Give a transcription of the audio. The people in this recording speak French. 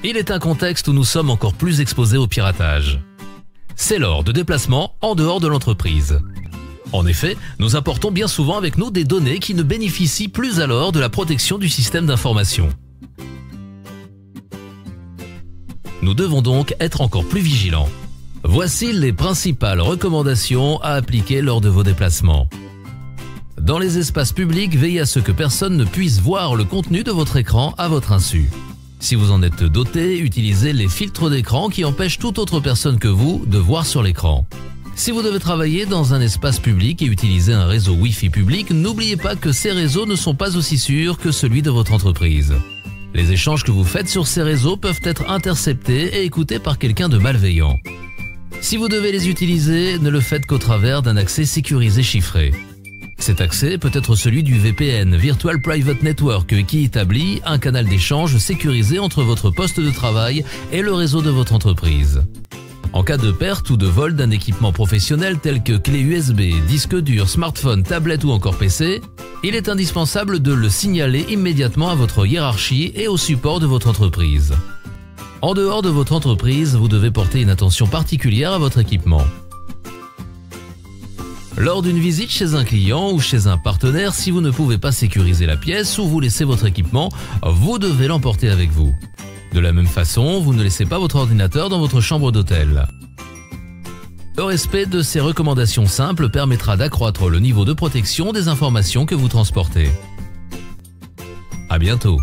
Il est un contexte où nous sommes encore plus exposés au piratage. C'est lors de déplacements en dehors de l'entreprise. En effet, nous apportons bien souvent avec nous des données qui ne bénéficient plus alors de la protection du système d'information. Nous devons donc être encore plus vigilants. Voici les principales recommandations à appliquer lors de vos déplacements. Dans les espaces publics, veillez à ce que personne ne puisse voir le contenu de votre écran à votre insu. Si vous en êtes doté, utilisez les filtres d'écran qui empêchent toute autre personne que vous de voir sur l'écran. Si vous devez travailler dans un espace public et utiliser un réseau Wi-Fi public, n'oubliez pas que ces réseaux ne sont pas aussi sûrs que celui de votre entreprise. Les échanges que vous faites sur ces réseaux peuvent être interceptés et écoutés par quelqu'un de malveillant. Si vous devez les utiliser, ne le faites qu'au travers d'un accès sécurisé chiffré. Cet accès peut être celui du VPN, Virtual Private Network, qui établit un canal d'échange sécurisé entre votre poste de travail et le réseau de votre entreprise. En cas de perte ou de vol d'un équipement professionnel tel que clé USB, disque dur, smartphone, tablette ou encore PC, il est indispensable de le signaler immédiatement à votre hiérarchie et au support de votre entreprise. En dehors de votre entreprise, vous devez porter une attention particulière à votre équipement. Lors d'une visite chez un client ou chez un partenaire, si vous ne pouvez pas sécuriser la pièce ou vous laissez votre équipement, vous devez l'emporter avec vous. De la même façon, vous ne laissez pas votre ordinateur dans votre chambre d'hôtel. Le respect de ces recommandations simples permettra d'accroître le niveau de protection des informations que vous transportez. À bientôt.